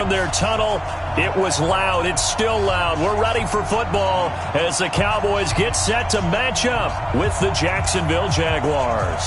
From their tunnel, it was loud. It's still loud. We're ready for football as the Cowboys get set to match up with the Jacksonville Jaguars.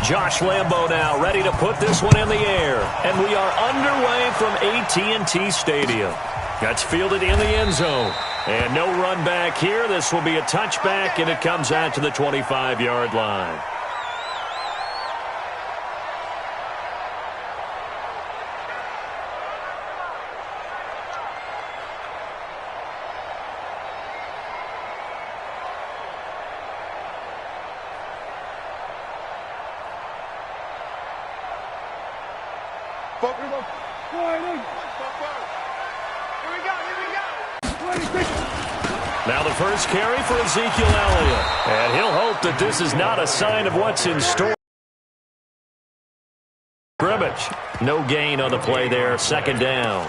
Josh Lambo now ready to put this one in the air. And we are underway from AT&T Stadium. That's fielded in the end zone. And no run back here. This will be a touchback, and it comes out to the 25-yard line. Now the first carry for Ezekiel Elliott. And he'll hope that this is not a sign of what's in store. Scrimmage. No gain on the play there. Second down.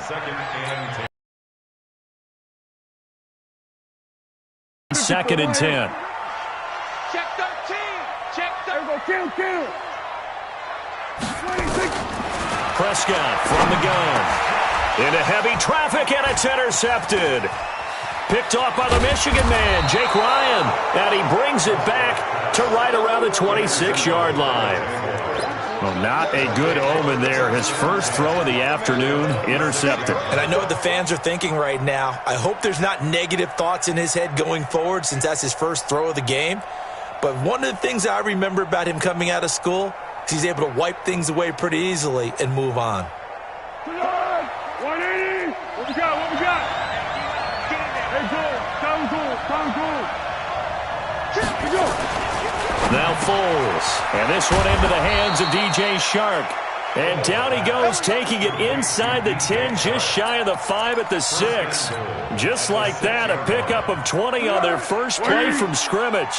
Second and 10. Check 13. Check 13. Kill. Prescott from the gun. Into heavy traffic, and it's intercepted. Picked off by the Michigan man, Jake Ryan. And he brings it back to right around the 26-yard line. Well, not a good omen there. His first throw of the afternoon, intercepted. And I know what the fans are thinking right now. I hope there's not negative thoughts in his head going forward since that's his first throw of the game. But one of the things I remember about him coming out of school is he's able to wipe things away pretty easily and move on. 180. What we got? Now Foles. And this one into the hands of DJ Shark. And down he goes, taking it inside the 10, just shy of the 5 at the 6. Just like that, a pickup of 20 on their first play from scrimmage.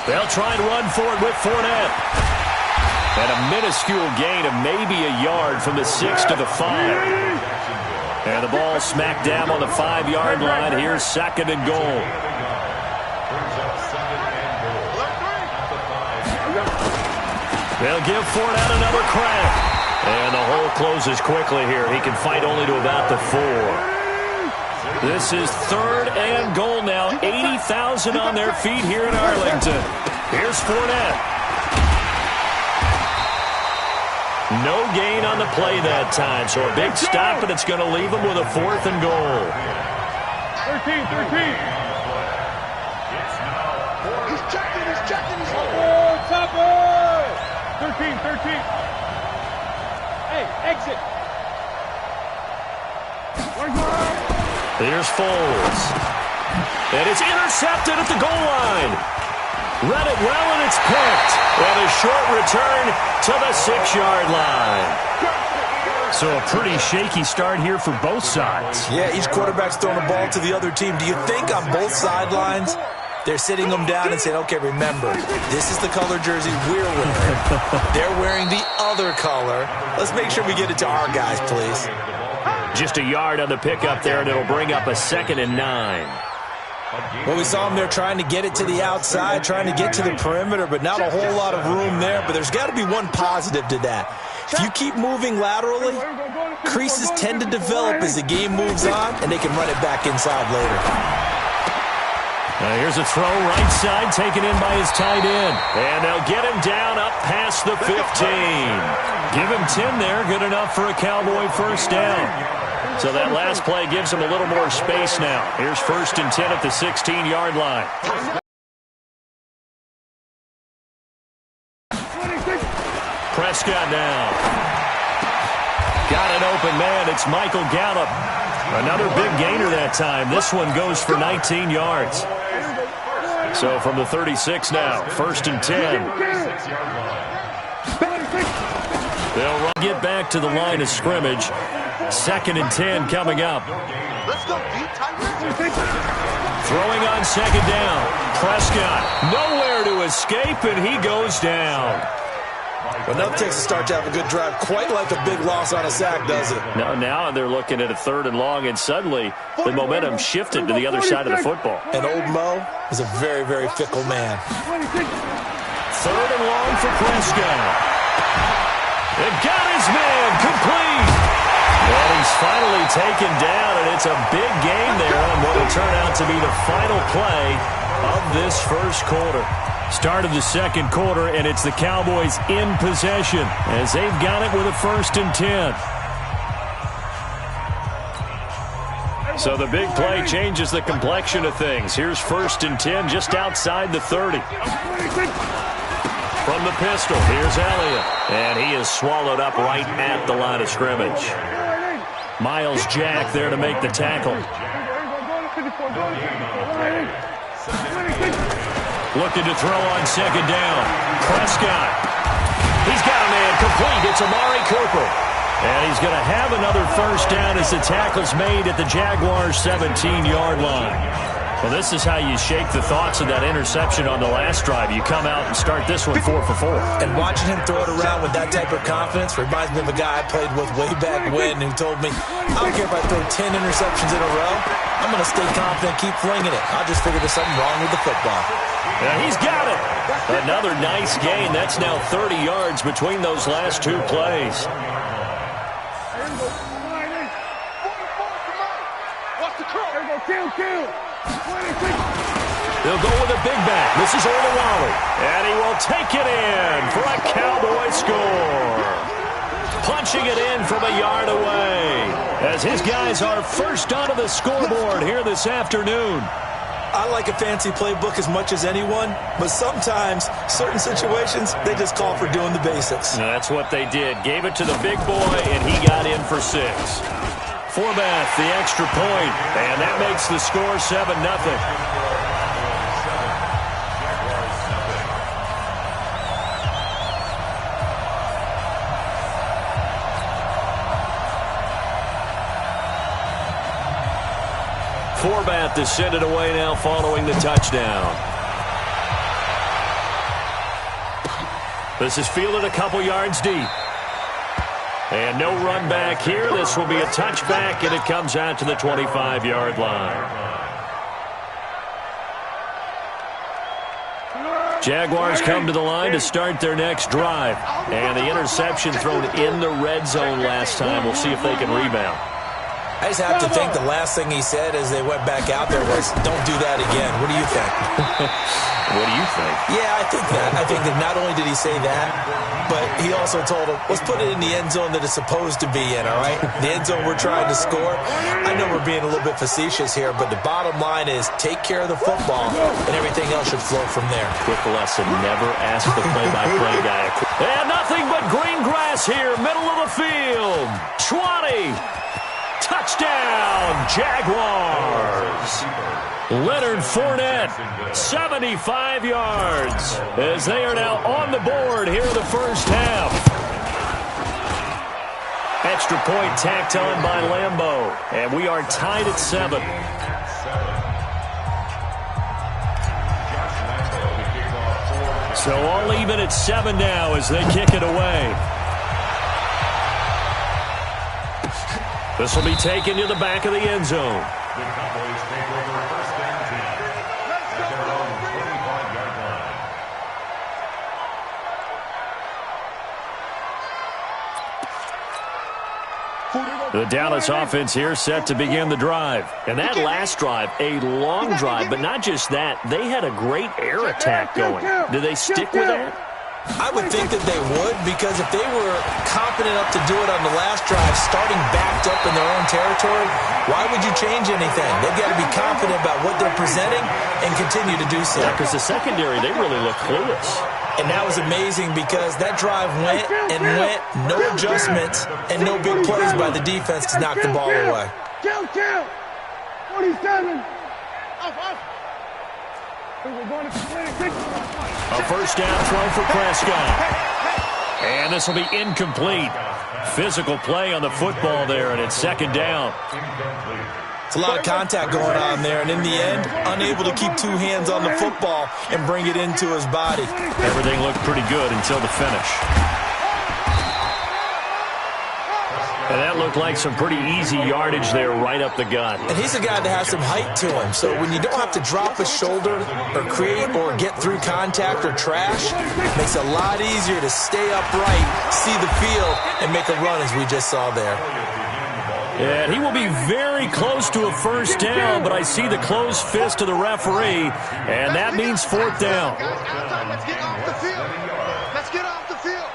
They'll try and run for it with Fournette. And a minuscule gain of maybe a yard from the 6 to the 5. And the ball smacked down on the 5-yard line. Here's second and goal. They'll give Fournette another crack. And the hole closes quickly here. He can fight only to about the 4. This is third and goal now. 80,000 on their feet here in Arlington. Here's Fournette. No gain on the play that time, so a big stop, and it's going to leave him with a 4th and goal. 13. He's checking. Top 13. Hey, exit. Here's Foles. And it's intercepted at the goal line. Read it well, and it's picked. And a short return to the 6-yard line. So a pretty shaky start here for both sides. Yeah, each quarterback's throwing the ball to the other team. Do you think on both sidelines they're sitting them down and saying, okay, remember, this is the color jersey we're wearing. They're wearing the other color. Let's make sure we get it to our guys, please. Just a yard on the pickup there, and it'll bring up a 2nd and 9. Well, we saw him there trying to get it to the outside, trying to get to the perimeter, but not a whole lot of room there. But there's got to be one positive to that. If you keep moving laterally, creases tend to develop as the game moves on, and they can run it back inside later. Here's a throw right side taken in by his tight end. And they'll get him down up past the 15. Give him 10 there. Good enough for a Cowboy first down. So that last play gives him a little more space now. Here's 1st and 10 at the 16-yard line. Prescott now. Got an open man. It's Michael Gallup. Another big gainer that time. This one goes for 19 yards. So from the 36 now, 1st and 10. They'll get back to the line of scrimmage. 2nd and 10 coming up. Let's go deep, Throwing on 2nd down. Prescott nowhere to escape, and he goes down. Well, nothing takes a start to have a good drive, quite like a big loss on a sack, does it? No, now they're looking at a 3rd and long, and suddenly the momentum shifted to the other side of the football. And old Mo is a very, very fickle man. 3rd and long for Prescott. It got his man complete. And he's finally taken down, and it's a big game there on what will turn out to be the final play of this first quarter. Start of the second quarter, and it's the Cowboys in possession as they've got it with a 1st and 10. So the big play changes the complexion of things. Here's 1st and 10 just outside the 30. From the pistol, here's Elliott. And he is swallowed up right at the line of scrimmage. Miles Jack there to make the tackle. Looking to throw on 2nd down. Prescott. He's got a man complete. It's Amari Cooper. And he's going to have another 1st down as the tackle's made at the Jaguars' 17-yard line. Well, this is how you shake the thoughts of that interception on the last drive. You come out and start this one 4 for 4. And watching him throw it around with that type of confidence reminds me of a guy I played with way back when who told me, I don't care if I throw 10 interceptions in a row. I'm going to stay confident, keep flinging it. I'll just figure there's something wrong with the football. Yeah, he's got it. Another nice gain. That's now 30 yards between those last 2 plays. They'll go with a big back. This is Olawale. And he will take it in for a Cowboy score. Punching it in from a yard away as his guys are first onto the scoreboard here this afternoon. I like a fancy playbook as much as anyone, but sometimes, certain situations, they just call for doing the basics. That's what they did. Gave it to the big boy, and he got in for 6. Forbath, the extra point, and that makes the score 7-0. Forbath to send it away now following the touchdown. This is fielded a couple yards deep. And no run back here. This will be a touchback, and it comes out to the 25-yard line. Jaguars come to the line to start their next drive. And the interception thrown in the red zone last time. We'll see if they can rebound. I just have to think the last thing he said as they went back out there was, don't do that again. What do you think? What do you think? Yeah, I think that. I think that not only did he say that, but he also told him, let's put it in the end zone that it's supposed to be in, all right? The end zone we're trying to score. I know we're being a little bit facetious here, but the bottom line is take care of the football, and everything else should flow from there. Quick lesson, never ask the play-by-play guy. And nothing but green grass here, middle of the field. 20. Touchdown, Jaguars. Leonard Fournette, 75 yards, as they are now on the board here in the first half. Extra point tacked on by Lambeau, and we are tied at 7. So all even at 7 now as they kick it away. This will be taken to the back of the end zone. The Cowboys take over 1st and 10 at their own 25-yard line. The Dallas offense here set to begin the drive. And that last drive, a long drive, but not just that. They had a great air attack going. Do they stick with that? I would think that they would, because if they were confident enough to do it on the last drive, starting backed up in their own territory, why would you change anything? They've got to be confident about what they're presenting and continue to do so. Yeah, because the secondary, they really look clueless. And that was amazing because that drive went and went, no adjustments, and no big plays by the defense to knock the ball away. Kill. 47. Off. A first down throw for Prescott. And this will be incomplete. Physical play on the football there, and it's 2nd down. It's a lot of contact going on there, and in the end, unable to keep two hands on the football and bring it into his body. Everything looked pretty good until the finish. And that looked like some pretty easy yardage there right up the gut. And he's a guy that has some height to him, so when you don't have to drop a shoulder or create or get through contact or trash, it makes it a lot easier to stay upright, see the field, and make a run as we just saw there. And he will be very close to a first down, but I see the closed fist of the referee, and that means fourth down. Let's get off the field. Let's get off the field.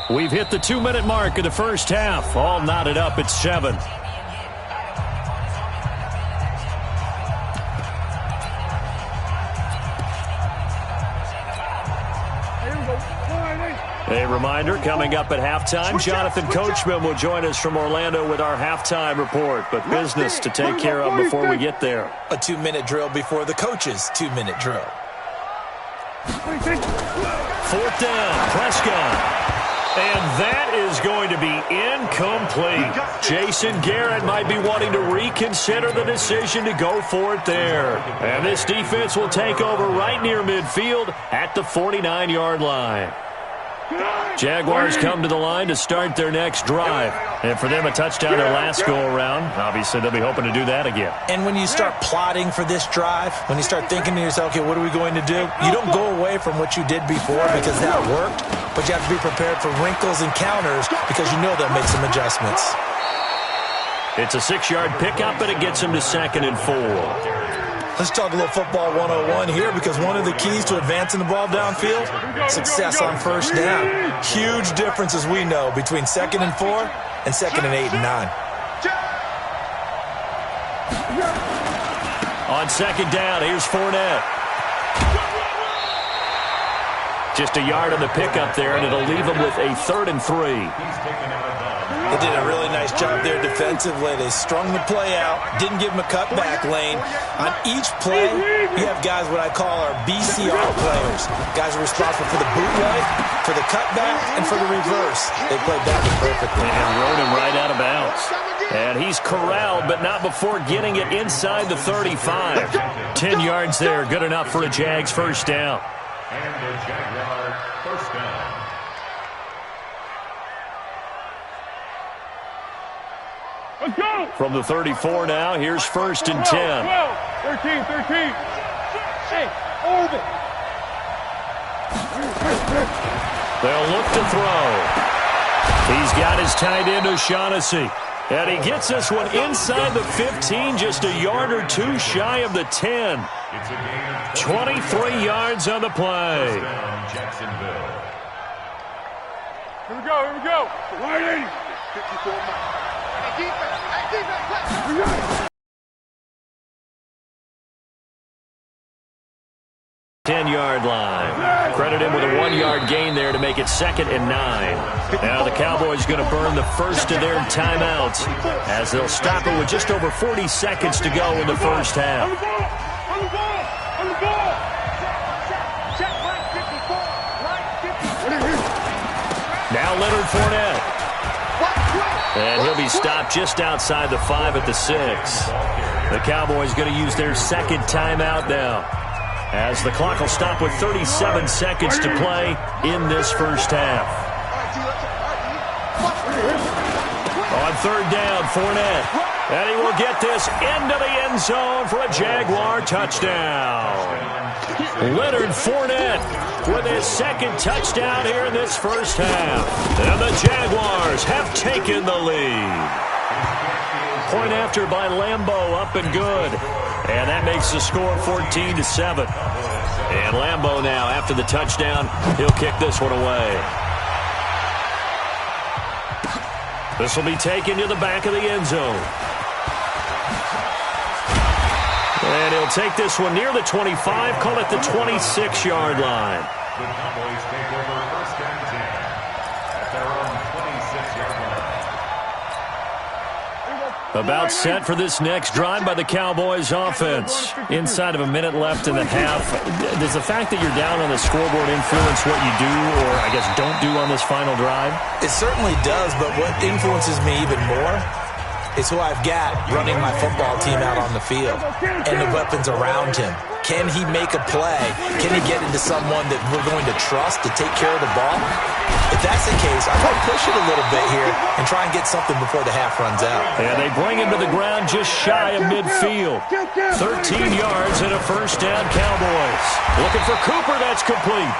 We've hit the 2-minute mark of the first half. All knotted up at 7. A reminder, coming up at halftime, Jonathan Coachman will join us from Orlando with our halftime report, but business to take care of before we get there. A 2-minute drill before the coach's 2-minute drill. Fourth down, Prescott. And that is going to be incomplete. Jason Garrett might be wanting to reconsider the decision to go for it there. And this defense will take over right near midfield at the 49-yard line. Jaguars come to the line to start their next drive. And for them, a touchdown their last go-around. Obviously, they'll be hoping to do that again. And when you start plotting for this drive, when you start thinking to yourself, okay, what are we going to do? You don't go away from what you did before because that worked, but you have to be prepared for wrinkles and counters because you know they'll make some adjustments. It's a 6-yard pickup, and it gets them to 2nd and 4. Let's talk a little football 101 here because one of the keys to advancing the ball downfield, success on first down. Huge difference, as we know, between 2nd and 4 and 2nd and 8 and 9. On 2nd down, here's Fournette. Just a yard on the pickup there, and it'll leave him with a 3rd and 3. They did a really nice job there defensively. They strung the play out, didn't give him a cutback lane. On each play, you have guys what I call our BCR players. Guys are responsible for the bootleg, for the cutback, and for the reverse. They played that one perfectly. And rode him right out of bounds. And he's corralled, but not before getting it inside the 35. 10 yards there, good enough for a Jags first down. And the Jaguar first down. Let's go! From the 34 now, here's 1st and 10. 13. Hey, hold it. They'll look to throw. He's got his tight end, O'Shaughnessy. And he gets this one inside the 15, just a yard or two shy of the 10. 23 yards on the play. Jacksonville. Here we go. Right in. 54 miles. Defense. 10-yard line. Credit him with a 1-yard gain there to make it 2nd and 9. Now the Cowboys going to burn the first of their timeouts as they'll stop it with just over 40 seconds to go in the first half. On the ball. Check right 54. Now Leonard Fournette. And he'll be stopped just outside the 5 at the 6. The Cowboys going to use their 2nd timeout now, as the clock will stop with 37 seconds to play in this first half. On 3rd down, Fournette. And he will get this into the end zone for a Jaguar touchdown. Leonard Fournette with his 2nd touchdown here in this first half. And the Jaguars have taken the lead. Point after by Lambeau, up and good. And that makes the score 14-7. And Lambeau now, after the touchdown, he'll kick this one away. This will be taken to the back of the end zone. And he'll take this one near the 25, call it the 26-yard line. The Cowboys take over 1st and 10 at their own 26-yard line. About set for this next drive by the Cowboys offense. Inside of a minute left in the half. Does the fact that you're down on the scoreboard influence what you do, or I guess don't do on this final drive? It certainly does, but what influences me even more is who I've got running my football team out on the field and the weapons around him. Can he make a play? Can he get into someone that we're going to trust to take care of the ball? If that's the case, I might push it a little bit here and try and get something before the half runs out. And they bring him to the ground just shy of midfield. 13 yards and a first down, Cowboys. Looking for Cooper, that's complete.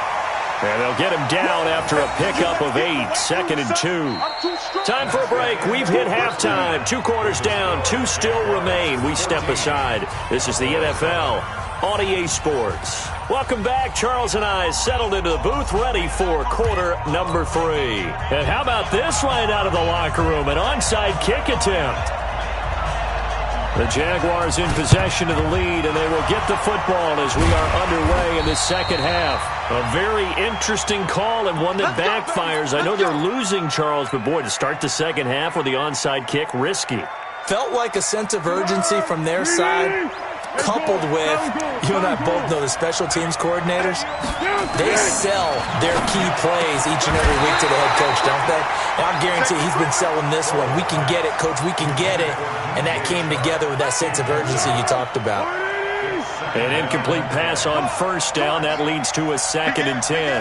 And they'll get him down after a pickup of 8, 2nd and 2. Time for a break. We've hit halftime. 2 quarters down, 2 still remain. We step aside. This is the NFL on EA Sports. Welcome back. Charles and I settled into the booth, ready for quarter number 3. And how about this right out of the locker room? An onside kick attempt. The Jaguars in possession of the lead, and they will get the football as we are underway in the second half. A very interesting call and one that backfires. I know they're losing, Charles, but boy, to start the second half with the onside kick, risky. Felt like a sense of urgency from their side, coupled with, you and I both know the special teams coordinators, they sell their key plays each and every week to the head coach, don't they? And I guarantee he's been selling this one. We can get it, coach, we can get it. And that came together with that sense of urgency you talked about. An incomplete pass on first down. That leads to a 2nd and 10.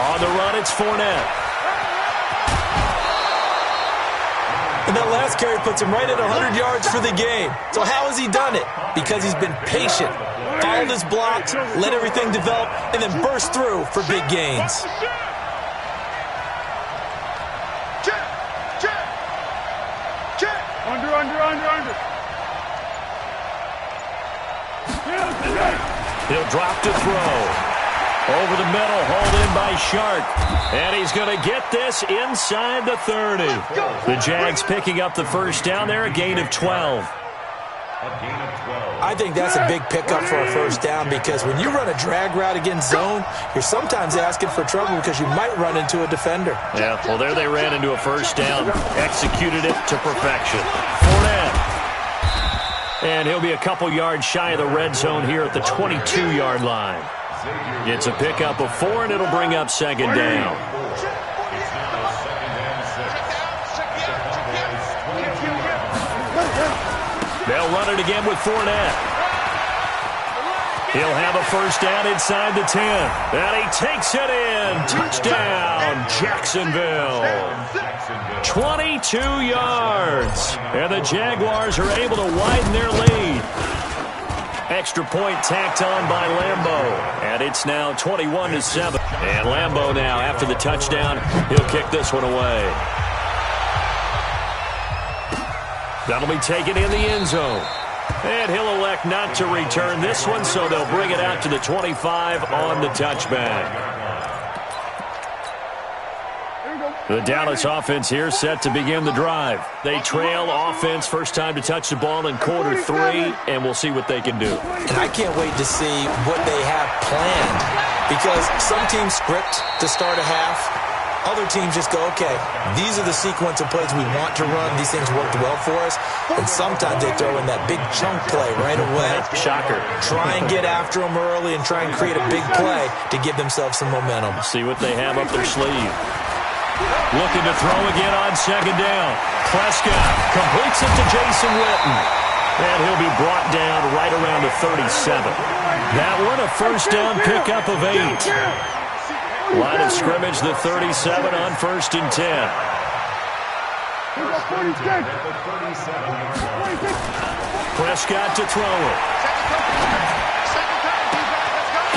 On the run, it's Fournette. And that last carry puts him right at 100 yards for the game. So how has he done it? Because he's been patient, followed his blocks, let everything develop, and then burst through for big gains. Under. He'll drop to throw. Over the middle, hauled in by Shark. And he's going to get this inside the 30. The Jags picking up the first down there, a gain of 12. I think that's a big pickup for a first down because when you run a drag route against zone, you're sometimes asking for trouble because you might run into a defender. Yeah, well, there they ran into a first down, executed it to perfection. Fournette. And he'll be a couple yards shy of the red zone here at the 22-yard line. It's a pickup of 4, and it'll bring up 2nd down. They'll run it again with Fournette. He'll have a first down inside the 10. And he takes it in. Touchdown, Jacksonville. 22 yards. And the Jaguars are able to widen their lead. Extra point tacked on by Lambeau. And it's now 21-7. And Lambeau now, after the touchdown, he'll kick this one away. That'll be taken in the end zone. And he'll elect not to return this one, so they'll bring it out to the 25 on the touchback. The Dallas offense here set to begin the drive. They trail offense, first time to touch the ball in quarter 3, and we'll see what they can do. And I can't wait to see what they have planned because some teams script to start a half. Other teams just go, okay, these are the sequence of plays we want to run. These things worked well for us. And sometimes they throw in that big chunk play right away. Shocker. Try and get after them early and try and create a big play to give themselves some momentum. See what they have up their sleeve. Looking to throw again on 2nd down. Prescott completes it to Jason Witten. And he'll be brought down right around the 37. That one a first down pickup of 8. Line of scrimmage, the 37 on 1st and 10. Prescott to throw it.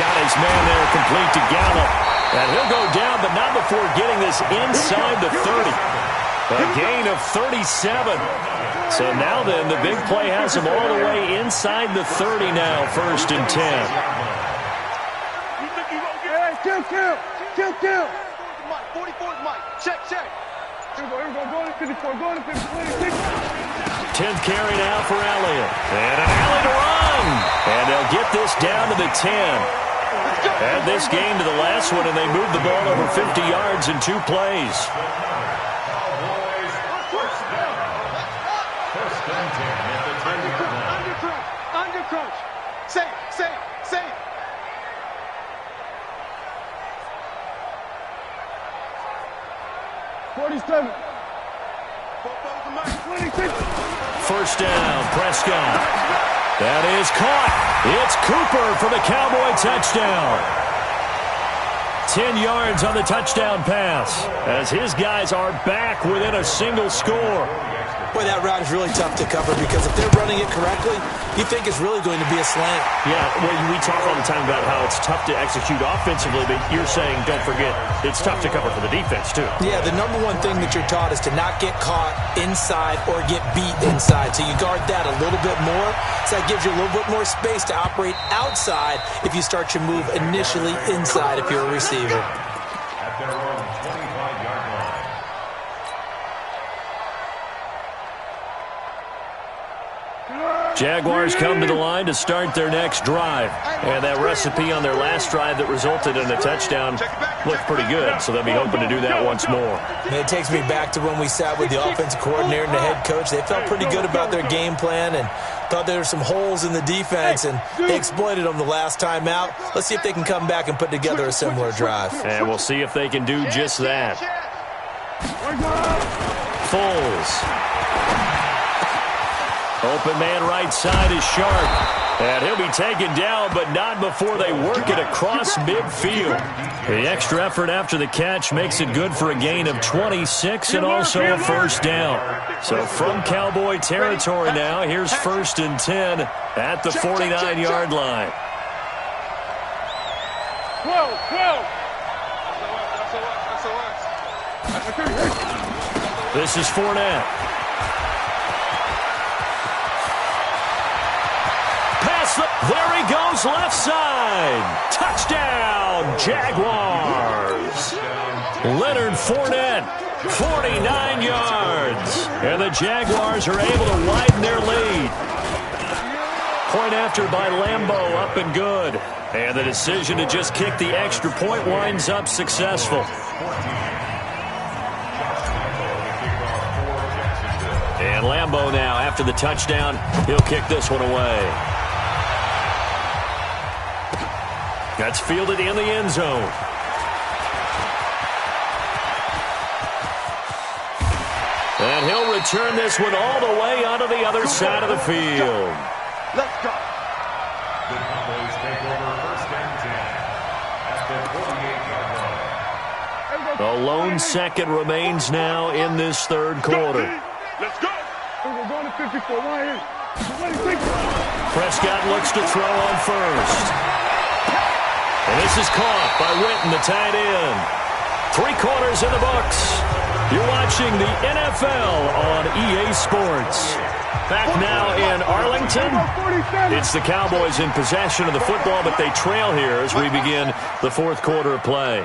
Got his man there, complete to Gallup. And he'll go down, but not before getting this inside the 30. A gain of 37. So now then, the big play has him all the way inside the 30 now, 1st and 10. Kill. 44 Mike. Check. Here we go. Going to 54. Going to 56. 10th carry now for Elliott. And an alley to run. And they'll get this down to the 10. Add this game to the last one, and they move the ball over 50 yards in 2 plays. 47. 26. First down, Prescott. That is caught. It's Cooper for the Cowboy touchdown. 10 yards on the touchdown pass as his guys are back within a single score. Boy, that route is really tough to cover because if they're running it correctly, you think it's really going to be a slant. Yeah, well, we talk all the time about how it's tough to execute offensively, but you're saying, don't forget, it's tough to cover for the defense, too. Yeah, the number one thing that you're taught is to not get caught inside or get beat inside. So you guard that a little bit more. So that gives you a little bit more space to operate outside if you start your move initially inside if you're a receiver. At their own 25-yard line. Jaguars come to the line to start their next drive. And that recipe on their last drive that resulted in a touchdown looked pretty good, so they'll be hoping to do that once more. And it takes me back to when we sat with the offensive coordinator and the head coach. They felt pretty good about their game plan and thought there were some holes in the defense, and they exploited them the last time out. Let's see if they can come back and put together a similar drive. And we'll see if they can do just that. Foles. Open man right side is Sharp. And he'll be taken down, but not before they work it across midfield. The extra effort after the catch makes it good for a gain of 26 and also a first down. So from Cowboy territory now, here's 1st and 10 at the 49-yard line. 12. This is Fournette. There he goes, left side. Touchdown, Jaguars. Leonard Fournette, 49 yards. And the Jaguars are able to widen their lead. Point after by Lambeau, up and good. And the decision to just kick the extra point winds up successful. And Lambeau now, after the touchdown, he'll kick this one away. That's fielded in the end zone. And he'll return this one all the way onto the other side of the field. Let's go. The Cowboys take over 1st and 10 at the 48-yard line. A lone second remains now in this third quarter. Let's go. We're going to 54. Right here. 26. Prescott looks to throw on first. And this is caught by Witten, the tight end. 3 quarters in the books. You're watching the NFL on EA Sports. Back now in Arlington. It's the Cowboys in possession of the football, but they trail here as we begin the 4th quarter of play.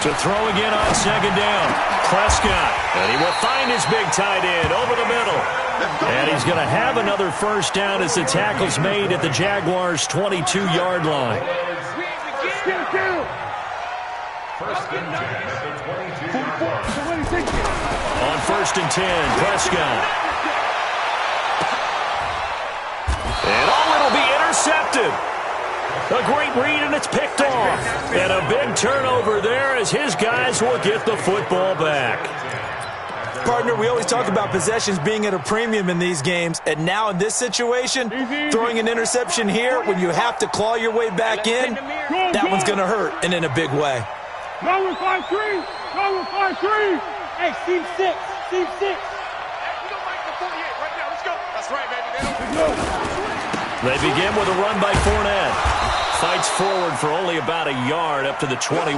To throw again on 2nd down. Prescott. And he will find his big tight end over the middle. And he's going to have another first down as the tackle's made at the Jaguars' 22-yard line. 1st and 10 at the 22-yard line. On 1st and 10, Prescott. And it'll be intercepted. A great read, and it's picked off. And a big turnover there as his guys will get the football back. Partner, we always talk about possessions being at a premium in these games, and now in this situation, throwing an interception here when you have to claw your way back in, that one's going to hurt, and in a big way. Number 5-3. Number 5-3. Hey, seam 6. Seam 6. Hey, we don't like the 48 right now. Let's go. That's right, baby. They begin with a run by Fournette. Fights forward for only about a yard up to the 21.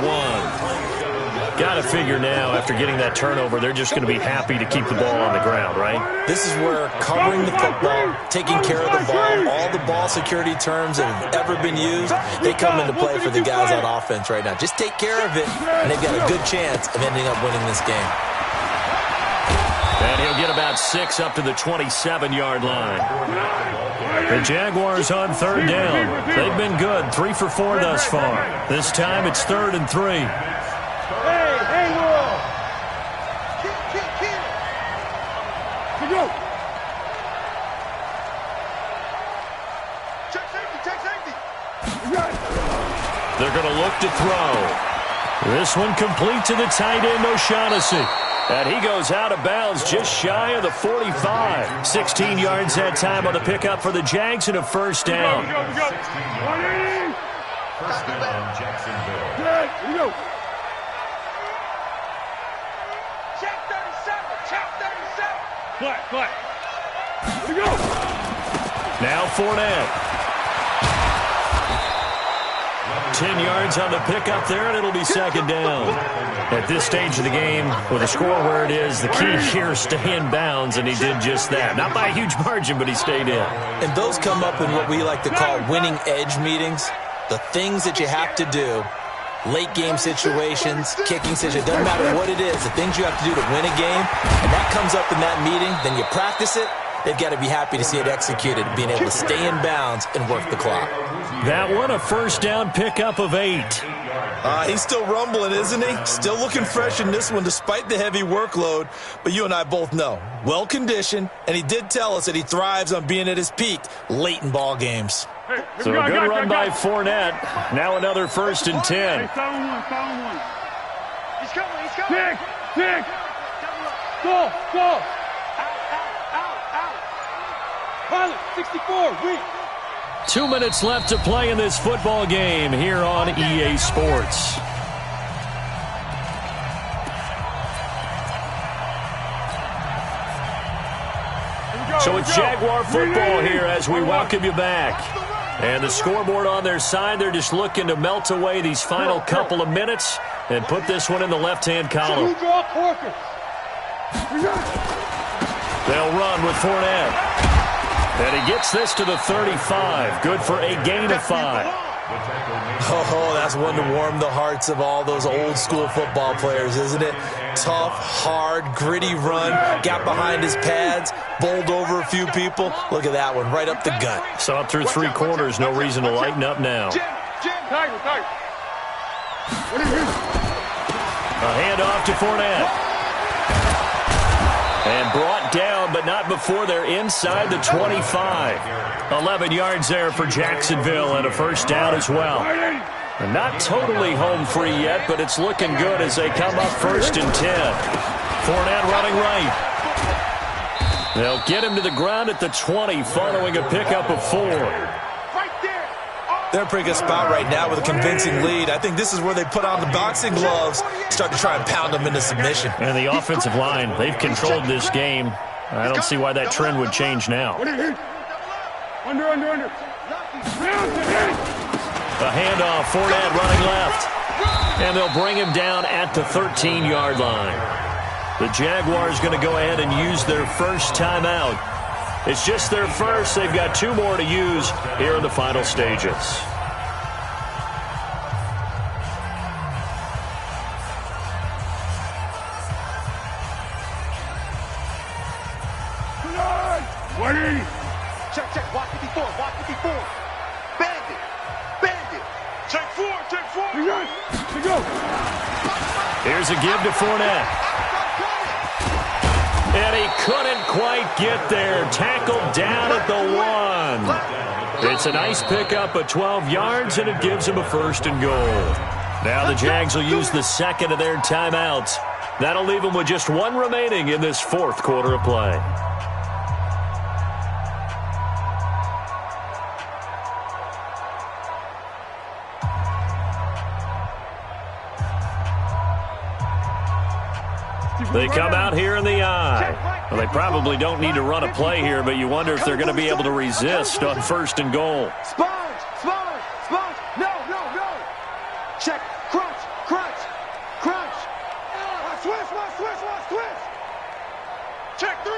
Got to figure now, after getting that turnover, they're just going to be happy to keep the ball on the ground, right? This is where covering the football, taking care of the ball, all the ball security terms that have ever been used, they come into play for the guys on offense right now. Just take care of it, and they've got a good chance of ending up winning this game. And he'll get about 6 up to the 27-yard line. The Jaguars on 3rd down. They've been good, 3 for 4 thus far. This time it's 3rd and 3. Hey, Will. Go. Check safety. You got it. They're going to look to throw. This one complete to the tight end, O'Shaughnessy. And he goes out of bounds just shy of the 45. 16 yards that time on the pickup for the Jags and a first down. First down, Jacksonville. Here we go. Check 37. Check 37. Flat. Here we go. Now Fournette. 10 yards on the pickup there, and it'll be second down. At this stage of the game, with the score where it is, the key here is stay in bounds, and he did just that. Not by a huge margin, but he stayed in. And those come up in what we like to call winning edge meetings. The things that you have to do, late game situations, kicking situations, it doesn't matter what it is, the things you have to do to win a game, and that comes up in that meeting, then you practice it. They've got to be happy to see it executed, being able to stay in bounds and work the clock. That one, a first down pickup of 8. He's still rumbling, isn't he? Still looking fresh in this one despite the heavy workload. But you and I both know, well-conditioned, and he did tell us that he thrives on being at his peak late in ball games. So a good run by Fournette. Now another first and 10. Foul one. He's coming. Pick. Go. Pilot, 64, weak. 2 minutes left to play in this football game here on EA Sports. So it's Jaguar football here as we welcome you back. And the scoreboard on their side, they're just looking to melt away these final couple of minutes and put this one in the left-hand column. They'll run with Fournette. And he gets this to the 35. Good for a gain of 5. Oh, that's one to warm the hearts of all those old-school football players, isn't it? Tough, hard, gritty run, got behind his pads, bowled over a few people. Look at that one, right up the gut. So up through 3 quarters, no reason to lighten up now. Tiger. A handoff to Fournette. And brought down, but not before they're inside the 25. 11 yards there for Jacksonville and a first down as well. And not totally home free yet, but it's looking good as they come up first and 10. Fournette running right. They'll get him to the ground at the 20 following a pickup of 4. They're in a pretty good spot right now with a convincing lead. I think this is where they put on the boxing gloves, start to try and pound them into submission. And the offensive line, they've controlled this game. I don't see why that trend would change now. Under. A handoff, Fournette running left. And they'll bring him down at the 13-yard line. The Jaguars going to go ahead and use their first timeout. It's just their first. They've got 2 more to use here in the final stages. Check. Watch 54. Bandit. Check 4. Here we go. Here's a give to Fournette. And he couldn't quite get there. Tackled down at the 1. It's a nice pickup of 12 yards, and it gives him a first and goal. Now the Jags will use the second of their timeouts. That'll leave them with just 1 remaining in this 4th quarter of play. They come out here in the eye. Well, they probably don't need to run a play here, but you wonder if they're going to be able to resist on first and goal. Sponge. No. Check. Crunch. Switch. Check 3.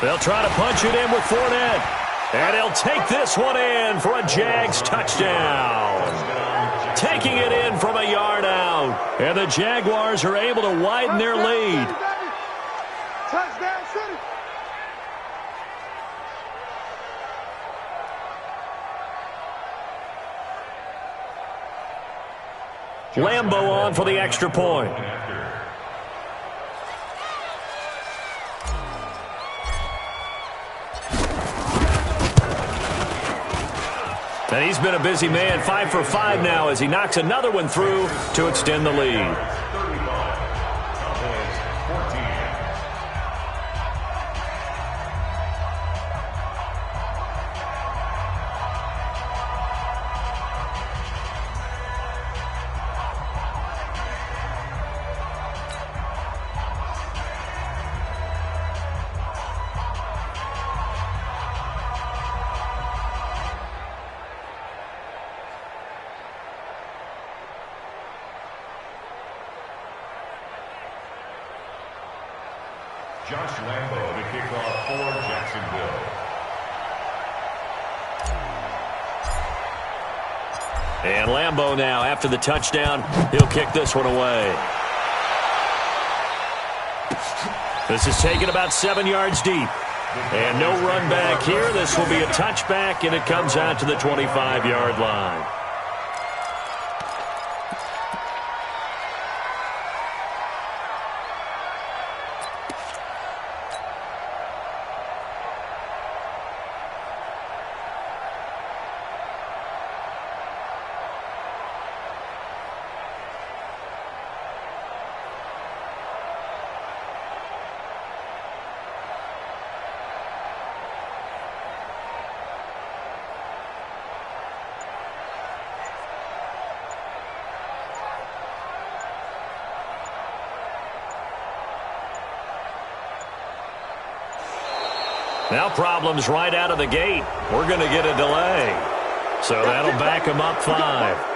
They'll try to punch it in with Fournette. And he'll take this one in for a Jags touchdown. Taking it in from a yard out. And the Jaguars are able to widen their lead. Touchdown City. Lambeau on for the extra point. And he's been a busy man, 5 for 5 now as he knocks another one through to extend the lead. Josh Lambo to kick off for Jacksonville. And Lambo now, after the touchdown, he'll kick this one away. This is taken about 7 yards deep. And no run back here. This will be a touchback, and it comes out to the 25-yard line. Now problems right out of the gate. We're going to get a delay. So that'll back him up 5.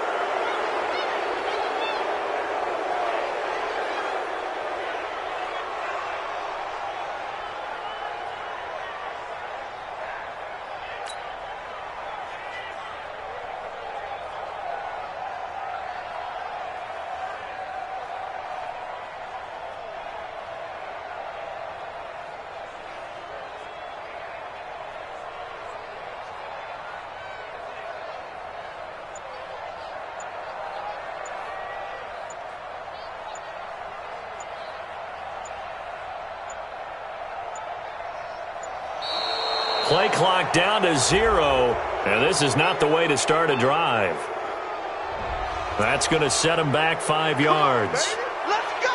Play clock down to 0, and this is not the way to start a drive. That's going to set him back 5 yards. Let's go!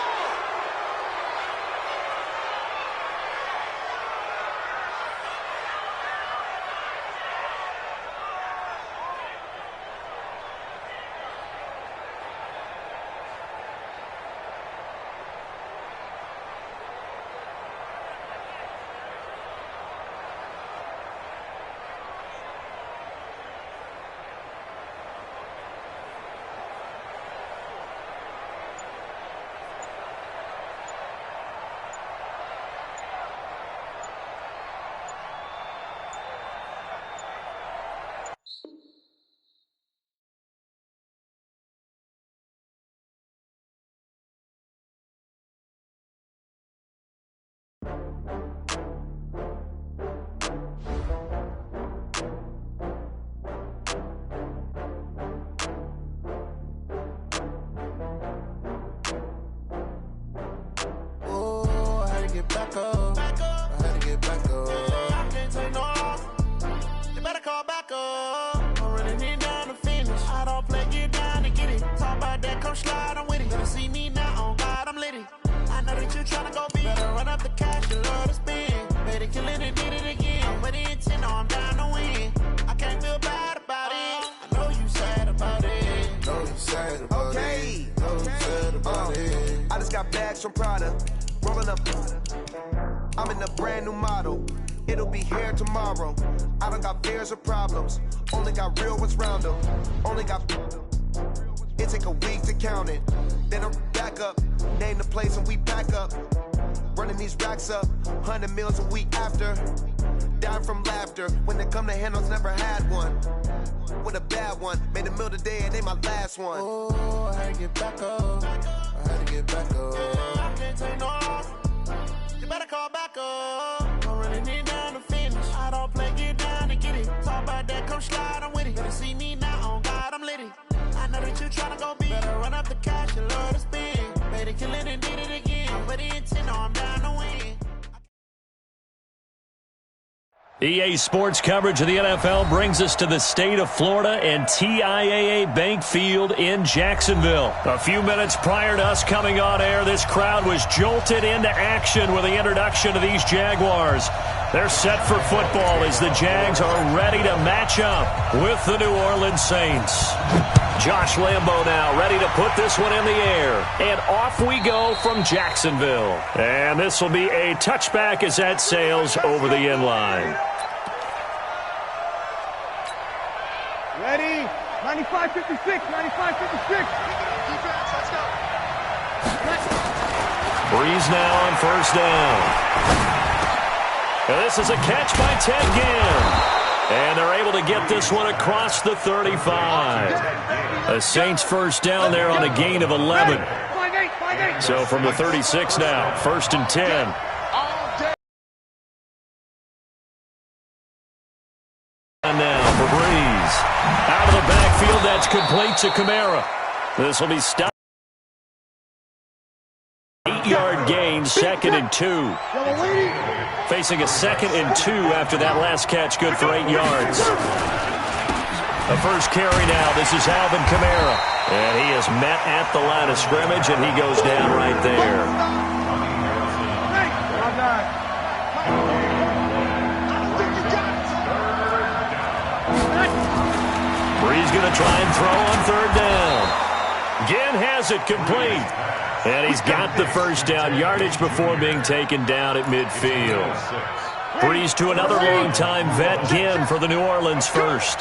Get back up. I had to get back up. I can't take no loss. You better call back up. I'm running it down to finish. I don't play, get down to get it. Talk about that, come slide, I'm with it. Better see me now, on God, I'm litty. I know that you tryna go big. Better run up the cash, you love to spend. Better kill it and did it again. I'm with the intent, no, I'm down to win. I can't feel bad about it. I know you sad about it. Know you sad about it. Know you sad about it. I just got bags from Prada. Rolling up, I'm in a brand new model. It'll be here tomorrow. I don't got fears or problems. Only got real ones round them. Only got. It take a week to count it. Then I'm back up. Name the place and we pack up. Running these racks up. 100 meals a week after. Down from laughter. When they come to handles, never had one. With a bad one. Made a meal today and they my last one. Oh, I had to get back up. I had to get back up. I can't take no loss. You better call back up. I'm running it down to finish. I don't play, get down to get it. Talk about that, come slide, I'm with it. Better see me now, on God, I'm litty. I know that you tryna go big. Better run up the cash, you love to spend. Better kill it and did it again. I'm with the intent, no, I'm down to win. EA Sports coverage of the NFL brings us to the state of Florida and TIAA Bank Field in Jacksonville. A few minutes prior to us coming on air, this crowd was jolted into action with the introduction of these Jaguars. They're set for football as the Jags are ready to match up with the New Orleans Saints. Josh Lambo now ready to put this one in the air. And off we go from Jacksonville. And this will be a touchback as that sails over the end line. Ready? 95-56, 95-56. Defense, let's go. Breeze now on first down. And this is a catch by Ted Ginn. And they're able to get this one across the 35. The Saints first down there on a gain of 11. So from the 36 now, first and 10. And now for Breeze. Out of the backfield, that's complete to Kamara. This will be stopped. 8-yard gain, second and 2. Facing a second and 2 after that last catch, good for 8 yards. The first carry now, this is Alvin Kamara. And he is met at the line of scrimmage, and he goes down right there. Breeze going to try and throw on third down. Ginn has it complete. And he's got the first down, yardage before being taken down at midfield. Breeze to another long-time vet, Ginn for the New Orleans first.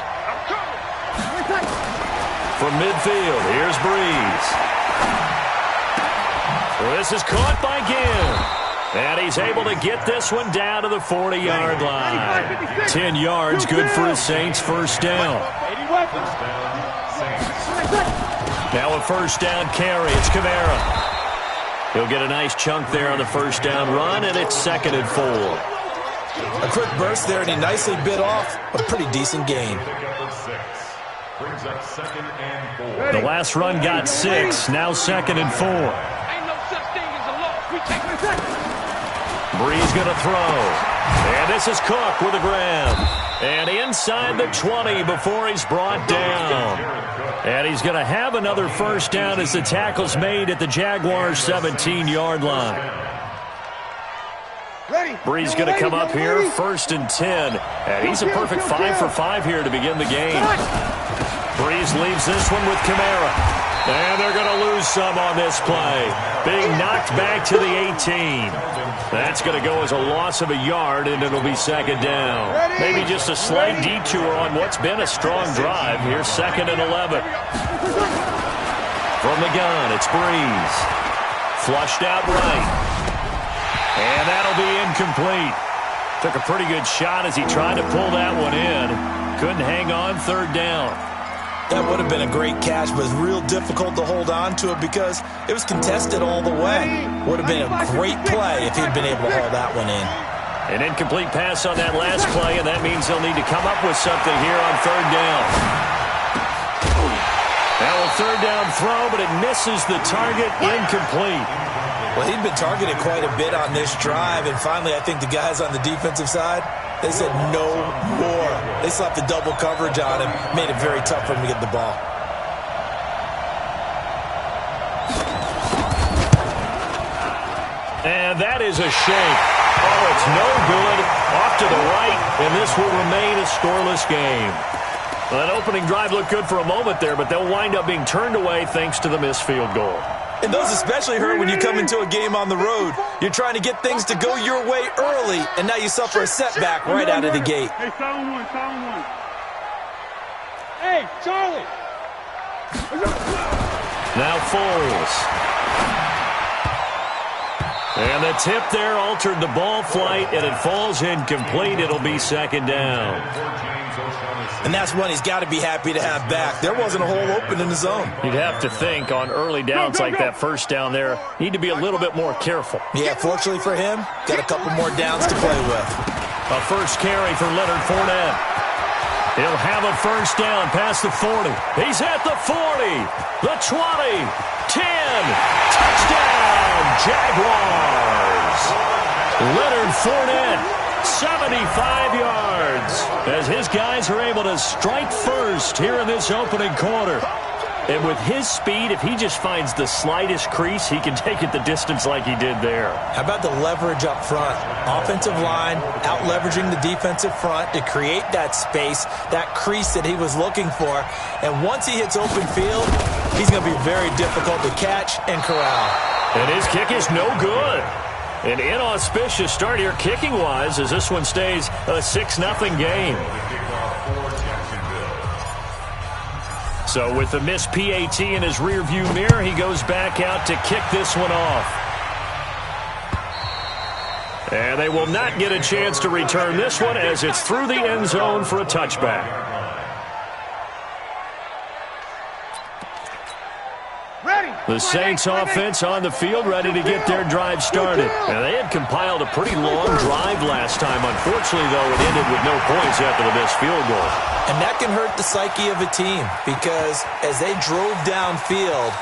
From midfield, here's Breeze. This is caught by Ginn. And he's able to get this one down to the 40-yard line. 10 yards, good for his Saints first down. Now a first down carry, it's Kamara. He'll get a nice chunk there on the first down run, and it's second and 4. A quick burst there, and he nicely bit off a pretty decent gain. The last run got 6, now second and 4. Breeze going to throw. And this is Cook with a grab. And inside the 20 before he's brought down. And he's going to have another first down as the tackle's made at the Jaguars' 17-yard line. Breeze going to come up here, first and 10. And he's a perfect 5 for 5 here to begin the game. Breeze leaves this one with Kamara. And they're going to lose some on this play. Being knocked back to the 18. That's going to go as a loss of a yard, and it'll be second down. Maybe just a slight detour on what's been a strong drive. Here's second and 11. From the gun, it's Breeze. Flushed out right. And that'll be incomplete. Took a pretty good shot as he tried to pull that one in. Couldn't hang on third down. That would have been a great catch, but it's real difficult to hold on to it because it was contested all the way. Would have been a great play if he'd been able to haul that one in. An incomplete pass on that last play, and that means they'll need to come up with something here on third down. Now a third down throw, but it misses the target, incomplete. Well, he'd been targeted quite a bit on this drive, and finally I think the guys on the defensive side, they said no more. They slapped the double coverage on him, made it very tough for him to get the ball. And that is a shake. Oh, it's no good. Off to the right, and this will remain a scoreless game. That opening drive looked good for a moment there, but they'll wind up being turned away thanks to the missed field goal. And those especially hurt when you come into a game on the road. You're trying to get things to go your way early, and now you suffer a setback right out of the gate. Hey, silent one, silent one. Hey, Charlie. Now Foles. And the tip there altered the ball flight, and it falls incomplete. It'll be second down. And that's one he's got to be happy to have back. There wasn't a hole open in the zone. You'd have to think on early downs like that first down there, need to be a little bit more careful. Yeah, fortunately for him, got a couple more downs to play with. A first carry for Leonard Fournette. He'll have a first down past the 40. He's at the 40, the 20, 10. Touchdown, Jaguars. Leonard Fournette 75 yards as his guys are able to strike first here in this opening quarter. And with his speed, if he just finds the slightest crease, he can take it the distance like he did there. How about the leverage up front? Offensive line out-leveraging the defensive front to create that space, that crease that he was looking for. And once he hits open field, he's going to be very difficult to catch and corral. And his kick is no good. An inauspicious start here kicking-wise as this one stays a 6-0 game. So with the missed PAT in his rearview mirror, he goes back out to kick this one off. And they will not get a chance to return this one as it's through the end zone for a touchback. The Saints offense on the field ready to get their drive started. And they had compiled a pretty long drive last time. Unfortunately, though, it ended with no points after the missed field goal. And that can hurt the psyche of a team because as they drove downfield,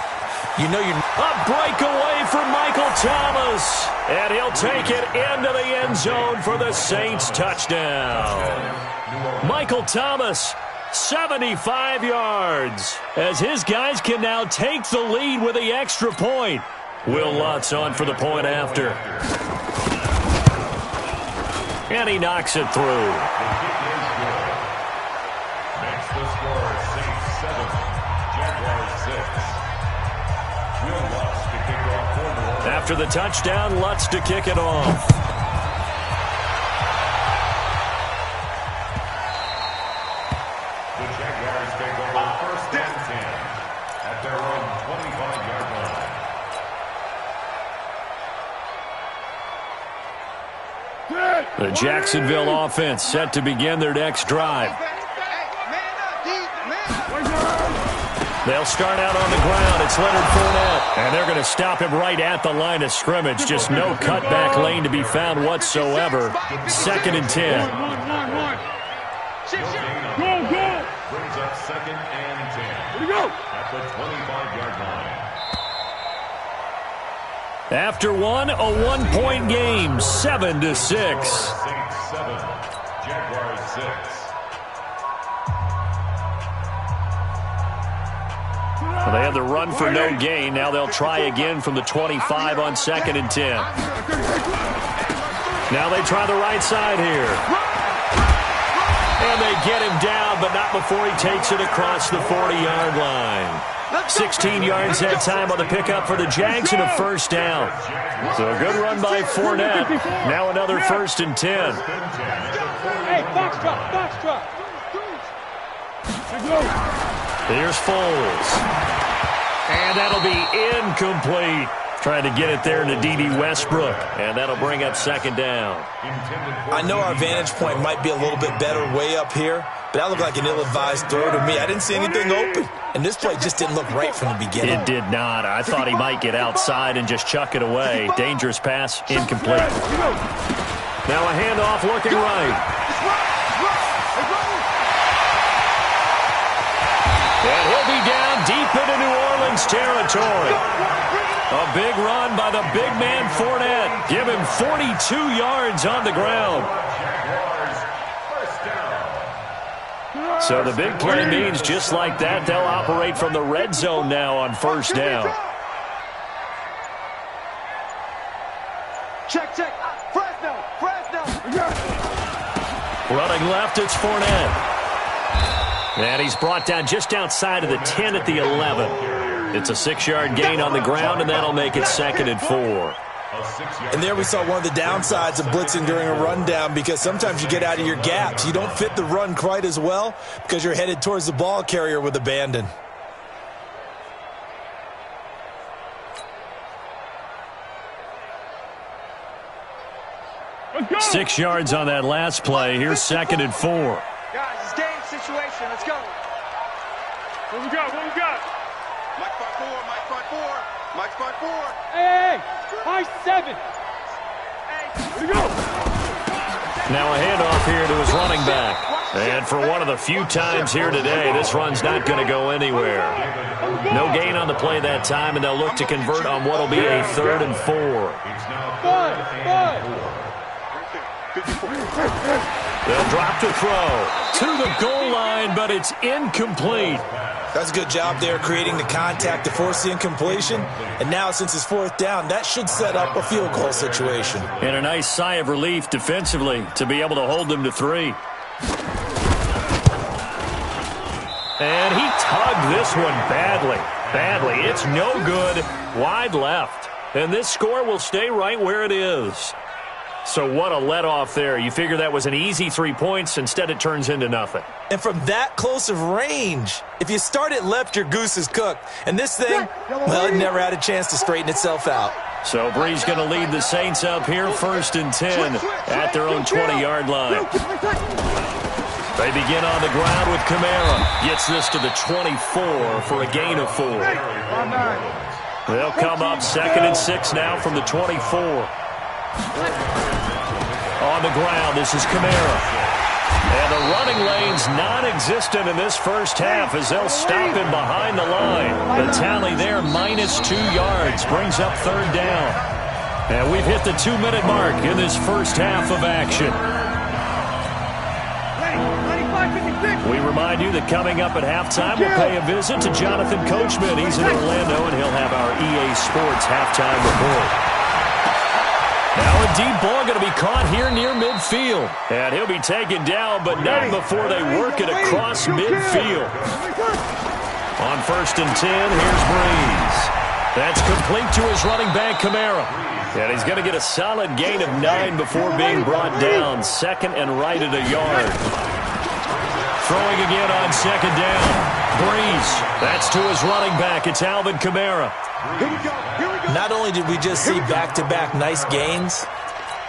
you know you're... A breakaway for Michael Thomas. And he'll take it into the end zone for the Saints touchdown. Michael Thomas, 75 yards, as his guys can now take the lead with the extra point. Will Lutz on for the point after. And he knocks it through. Makes the score Saints 7, Jaguars 6. Will Lutz to kick off for the Warriors. After the touchdown, Lutz to kick it off. The Jacksonville offense set to begin their next drive. They'll start out on the ground. It's Leonard Fournette. And they're going to stop him right at the line of scrimmage. Just no cutback lane to be found whatsoever. 2nd and 10. Go. Brings up 2nd and 10. Go. At the 25-yard line. After one, a 1-point game, 7-6. Saints 7, Jaguars 6. Well, they had the run for no gain. Now they'll try again from the 25 on 2nd and 10. Now they try the right side here. And they get him down, but not before he takes it across the 40-yard line. 16 yards that time on the pickup for the Jags and a first down. So a good run by Fournette. Now another 1st and 10. Hey, box drop. Here's Foles. And that'll be incomplete. Trying to get it there to D.D. Westbrook. And that'll bring up 2nd down. I know our vantage point might be a little bit better way up here, but that looked like an ill-advised throw to me. I didn't see anything open. And this play just didn't look right from the beginning. It did not. I thought he might get outside and just chuck it away. Dangerous pass, incomplete. Now a handoff looking right. And he'll be down deep into New Orleans territory. A big run by the big man Fournette. Give him 42 yards on the ground. So the big play means just like that, they'll operate from the red zone now on 1st down. Check. Fresno. Running left, it's Fournette. And he's brought down just outside of the 10 at the 11. It's a 6-yard gain on the ground, and that'll make it 2nd and 4. And there we saw one of the downsides of blitzing during a rundown because sometimes you get out of your gaps. You don't fit the run quite as well because you're headed towards the ball carrier with abandon. Let's go. 6 yards on that last play. Here's 2nd and 4. Guys, it's game situation. Let's go. What we got? Mike 5-4. Hey, high 7. Hey. Here we go. Now a handoff here to his running back. And for one of the few times here today, this run's not going to go anywhere. No gain on the play that time, and they'll look to convert on what will be a 3rd and 4. They'll drop to throw to the goal line, but it's incomplete. That's a good job there creating the contact to force the incompletion. And now, since it's fourth down, that should set up a field goal situation. And a nice sigh of relief defensively to be able to hold them to 3. And he tugged this one badly. It's no good. Wide left. And this score will stay right where it is. So what a let-off there. You figure that was an easy 3 points. Instead, it turns into nothing. And from that close of range, if you start it left, your goose is cooked. And this thing, well, it never had a chance to straighten itself out. So Bree's going to lead the Saints up here, 1st and 10 at their own 20-yard line. They begin on the ground with Kamara. Gets this to the 24 for a gain of 4. They'll come up 2nd and 6 now from the 24. On the ground, this is Kamara. And the running lane's non-existent in this first half as they'll stop him behind the line. The tally there, -2 yards, brings up 3rd down. And we've hit the 2-minute mark in this first half of action. We remind you that coming up at halftime, we'll pay a visit to Jonathan Coachman. He's in Orlando, and he'll have our EA Sports halftime report. Now a deep ball going to be caught here near midfield. And he'll be taken down, but not before they work it across midfield. On 1st and 10, here's Breeze. That's complete to his running back, Kamara. And he's going to get a solid gain of 9 before being brought down. 2nd and right at a yard. Throwing again on 2nd down. Breeze. That's to his running back. It's Alvin Kamara. Not only did we just see back-to-back nice gains,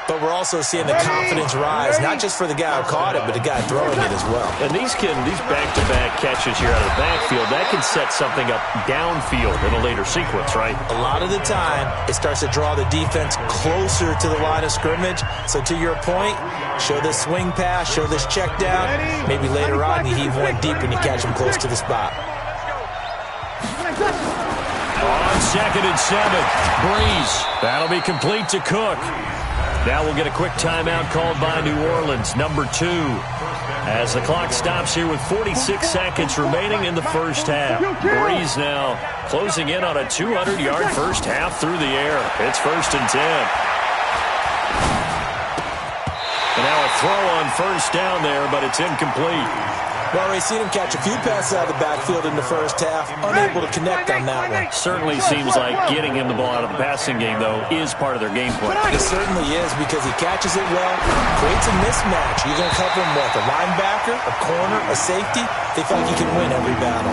but we're also seeing the confidence rise, not just for the guy who caught it, but the guy throwing it as well. And these back-to-back catches here out of the backfield, that can set something up downfield in a later sequence, right? A lot of the time, it starts to draw the defense closer to the line of scrimmage. So to your point, show this swing pass, show this check down. Maybe later on you heave one deep when you catch him close to the spot. On 2nd and 7, Breeze. That'll be complete to Cook. Now we'll get a quick timeout called by New Orleans, number 2. As the clock stops here with 46 seconds remaining in the first half. Breeze now closing in on a 200-yard first half through the air. It's 1st and 10. And now a throw on 1st down there, but it's incomplete. Well, we've seen him catch a few passes out of the backfield in the first half, unable to connect on that one. Certainly seems like getting him the ball out of the passing game, though, is part of their game plan. It certainly is because he catches it well, creates a mismatch. You're going to cover him with a linebacker, a corner, a safety. They feel like he can win every battle.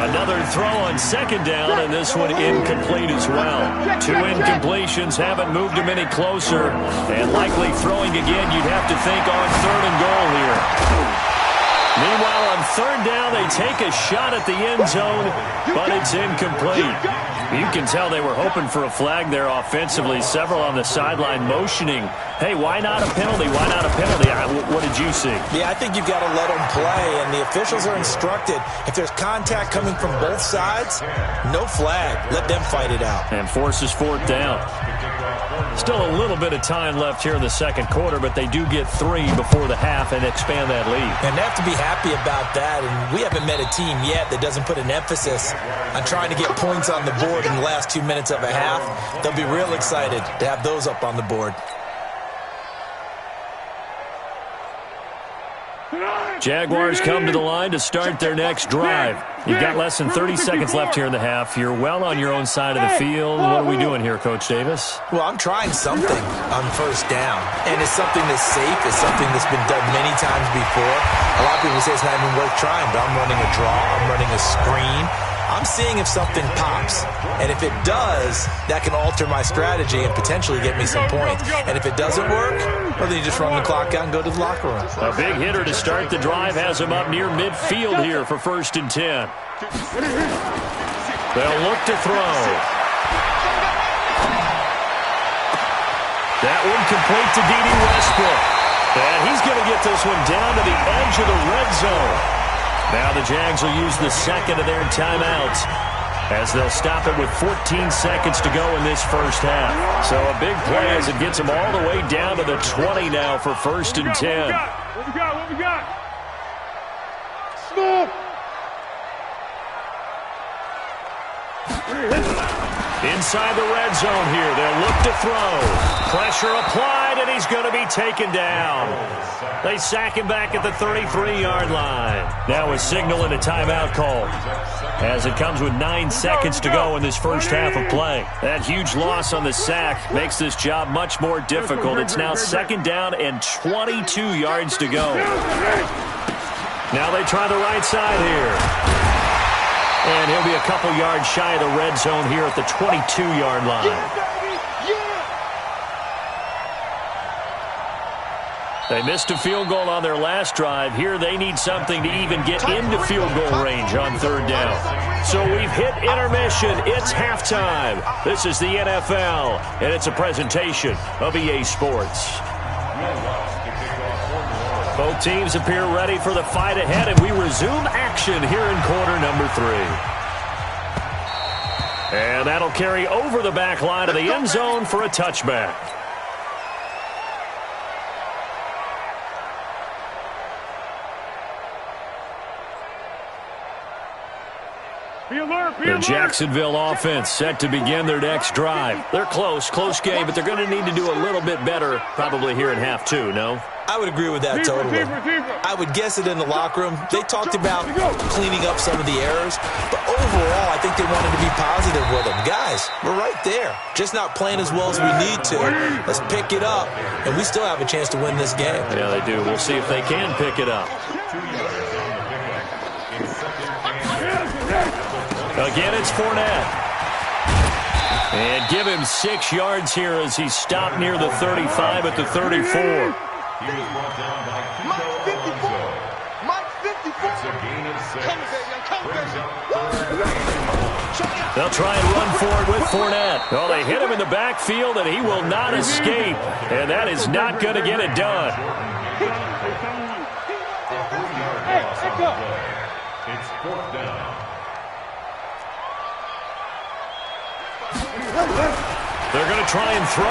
Another throw on 2nd down, and this one incomplete as well. 2 incompletions haven't moved him any closer, and likely throwing again, you'd have to think on 3rd and goal here. Meanwhile, on 3rd down, they take a shot at the end zone, but it's incomplete. You can tell they were hoping for a flag there offensively. Several on the sideline motioning, hey, why not a penalty? Why not a penalty? What did you see? Yeah, I think you've got to let them play, and the officials are instructed. If there's contact coming from both sides, no flag. Let them fight it out. And forces 4th down. Still a little bit of time left here in the 2nd quarter, but they do get 3 before the half and expand that lead. And they have to be happy about that, and we haven't met a team yet that doesn't put an emphasis on trying to get points on the board in the last 2 minutes of a half. They'll be real excited to have those up on the board. Jaguars come to the line to start their next drive. You've got less than 30 seconds left here in the half. You're well on your own side of the field. What are we doing here, Coach Davis? Well, I'm trying something on 1st down, and it's something that's safe. It's something that's been done many times before. A lot of people say it's not even worth trying, but I'm running a draw. I'm running a screen. I'm seeing if something pops, and if it does, that can alter my strategy and potentially get me some points. And if it doesn't work, well, then you just run the clock out and go to the locker room. A big hitter to start the drive has him up near midfield here for 1st and 10. They'll look to throw. That one complete to D.D. Westbrook. And he's going to get this one down to the edge of the red zone. Now the Jags will use the 2nd of their timeouts. as they'll stop it with 14 seconds to go in this first half. So a big play as it gets them all the way down to the 20 now for 1st and 10. What we got? What we got? Smoke! Inside the red zone here, they'll look to throw. Pressure applied, and he's going to be taken down. They sack him back at the 33-yard line. Now a signal and a timeout call, as it comes with 9 seconds to go in this first half of play. That huge loss on the sack makes this job much more difficult. It's now 2nd down and 22 yards to go. Now they try the right side here. And he'll be a couple yards shy of the red zone here at the 22-yard line. They missed a field goal on their last drive. Here they need something to even get into field goal range on 3rd down. So we've hit intermission. It's halftime. This is the NFL, and it's a presentation of EA Sports. Both teams appear ready for the fight ahead, and we resume action here in quarter number 3. And that'll carry over the back line of the end zone for a touchback. The Jacksonville offense set to begin their next drive. They're close game, but they're going to need to do a little bit better probably here in half 2, no? I would agree with that totally. I would guess it in the locker room. They talked about cleaning up some of the errors, but overall, I think they wanted to be positive with them. Guys, we're right there. Just not playing as well as we need to. Let's pick it up, and we still have a chance to win this game. Yeah, they do. We'll see if they can pick it up. Again, it's Fournette. And give him 6 yards here as he's stopped near the 35 at the 34. He was brought down by Mike 54. Mike 54. It's a gain of 6. Come Brings baby. up 3rd. They'll try and run for it with Fournette. Oh, they hit him in the backfield, and he will not escape. And that is not going to get it done. Hey, echo. It's 4th down. They're going to try and throw.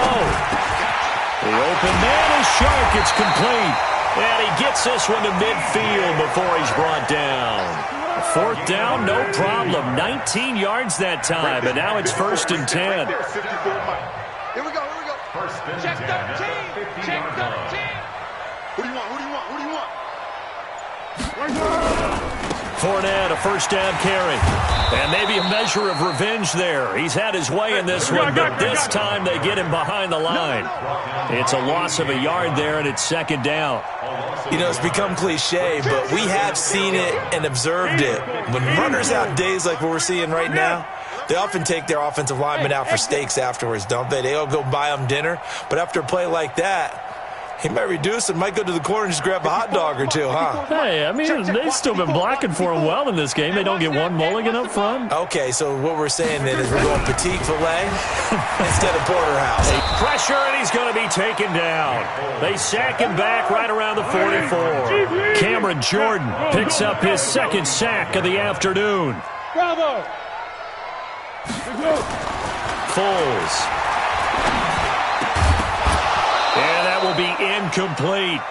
The open man is Shark. It's complete. And he gets this one to midfield before he's brought down. 4th down, no problem. 19 yards that time, but now it's 1st and 10. Here we go. 1st and 10. Check 13. Check 13. Who do you want? Who do you want? Fournette, a 1st down carry. And maybe a measure of revenge there. He's had his way in this one, but this time they get him behind the line. It's a loss of a yard there, and it's 2nd down. You know, it's become cliche, but we have seen it and observed it. When runners have days like what we're seeing right now, they often take their offensive linemen out for steaks afterwards, don't they? They all go buy them dinner. But after a play like that, he might reduce it, might go to the corner and just grab a hot dog or two, huh? Hey, I mean, they've still been blocking for him well in this game. They don't get one mulligan up front. Okay, so what we're saying then is we're going petite filet instead of porterhouse. Pressure, and he's going to be taken down. They sack him back right around the 44. Cameron Jordan picks up his 2nd sack of the afternoon. Bravo. Foles. And that will be incomplete.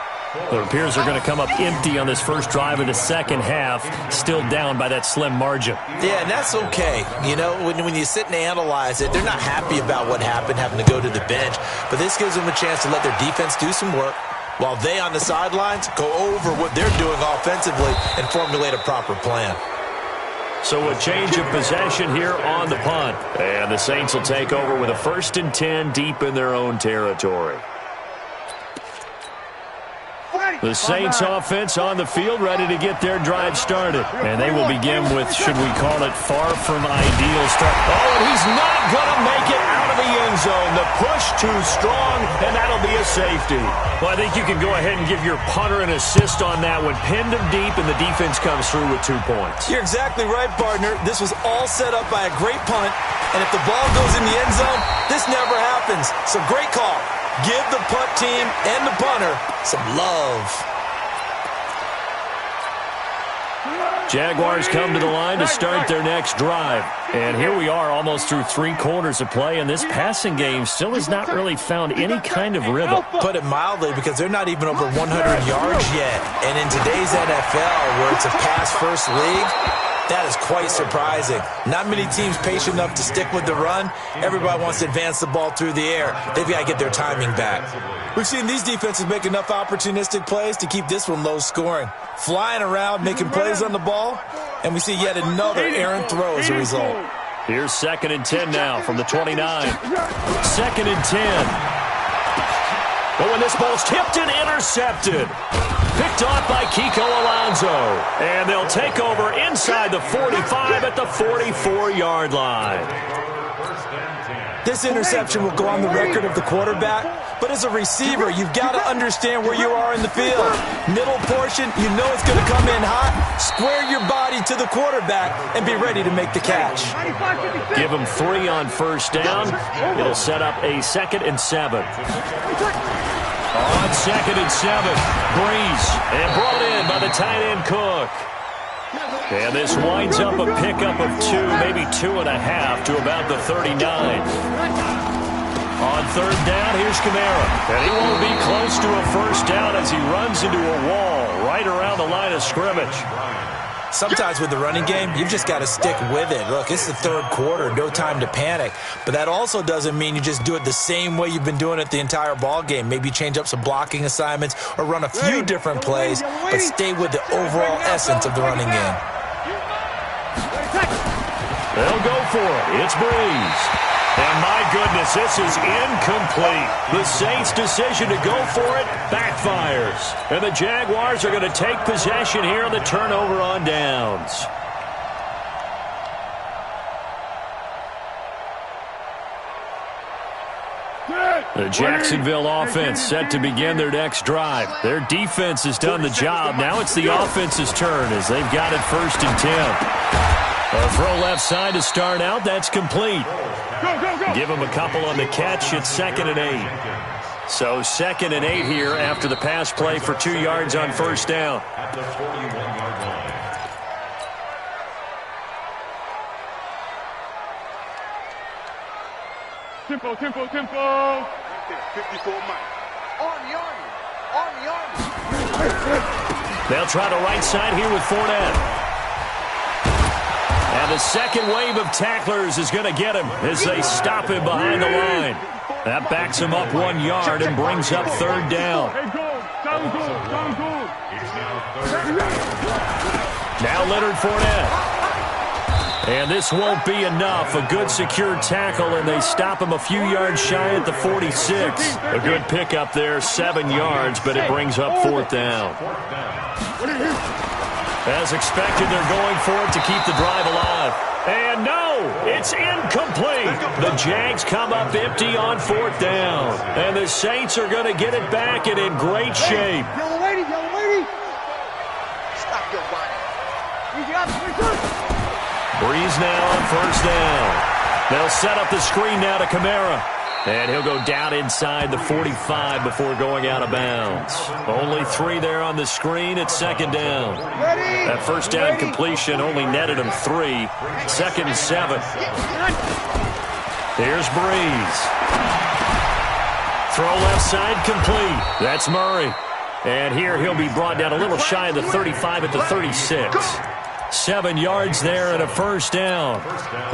It appears they're going to come up empty on this first drive of the second half, still down by that slim margin. Yeah, and that's okay. You know, when you sit and analyze it, they're not happy about what happened, having to go to the bench. But this gives them a chance to let their defense do some work while they on the sidelines go over what they're doing offensively and formulate a proper plan. So a change of possession here on the punt. And the Saints will take over with a 1st and 10 deep in their own territory. The Saints offense on the field, ready to get their drive started. And they will begin with, should we call it, far from ideal start. Oh, and he's not going to make it out of the end zone. The push too strong, and that'll be a safety. Well, I think you can go ahead and give your punter an assist on that one. Pinned him deep, and the defense comes through with 2 points. You're exactly right, partner. This was all set up by a great punt, and if the ball goes in the end zone, this never happens. So great call. Give the punt team and the punter some love. Jaguars come to the line to start their next drive. And here we are almost through 3 quarters of play, and this passing game still has not really found any kind of rhythm. Put it mildly, because they're not even over 100 yards yet. And in today's NFL, where it's a pass-first league, that is quite surprising. Not many teams patient enough to stick with the run. Everybody wants to advance the ball through the air. They've got to get their timing back. We've seen these defenses make enough opportunistic plays to keep this one low scoring. Flying around, making plays on the ball, and we see yet another errant throw as a result. Here's 2nd and 10 now from the 29. 2nd and 10. But when this ball's tipped and intercepted. Picked off by Kiko Alonso. And they'll take over inside the 45 at the 44-yard line. This interception will go on the record of the quarterback, but as a receiver, you've got to understand where you are in the field. Middle portion, you know it's going to come in hot. Square your body to the quarterback and be ready to make the catch. Give him 3 on first down. It'll set up a 2nd and 7. On 2nd and 7, Breeze, and brought in by the tight end Cook. And this winds up a pickup of 2, maybe 2.5 to about the 39. On 3rd down, here's Kamara. And he won't be close to a first down as he runs into a wall right around the line of scrimmage. Sometimes with the running game, you've just got to stick with it. Look, it's the 3rd quarter, no time to panic. But that also doesn't mean you just do it the same way you've been doing it the entire ball game. Maybe change up some blocking assignments or run a few different plays, but stay with the overall essence of the running game. They'll go for it. It's Breeze. And my goodness, this is incomplete. The Saints' decision to go for it backfires. And the Jaguars are going to take possession here on the turnover on downs. The Jacksonville offense set to begin their next drive. Their defense has done the job. Now it's the offense's turn as they've got it 1st and 10. A throw left side to start out. That's complete. Give him a couple on the catch. It's 2nd and 8. So 2nd and 8 here after the pass play for 2 yards on first down. At the 41-yard line. Tempo. 54 miles. Army. They'll try the right side here with Fournette. And the second wave of tacklers is going to get him as they stop him behind the line. That backs him up 1 yard and brings up 3rd down. Now Leonard Fournette. And this won't be enough. A good secure tackle, and they stop him a few yards shy at the 46. A good pickup there, 7 yards, but it brings up 4th down. As expected, they're going for it to keep the drive alive. And no, it's incomplete. The Jags come up empty on 4th down. And the Saints are going to get it back and in great shape. Yellow lady. Stop your body. Breeze now on first down. They'll set up the screen now to Kamara. And he'll go down inside the 45 before going out of bounds. Only 3 there on the screen at 2nd down. That first down completion only netted him 3. 2nd and 7. Here's Breeze. Throw left side complete. That's Murray. And here he'll be brought down a little shy of the 35 at the 36. 7 yards there and a first down.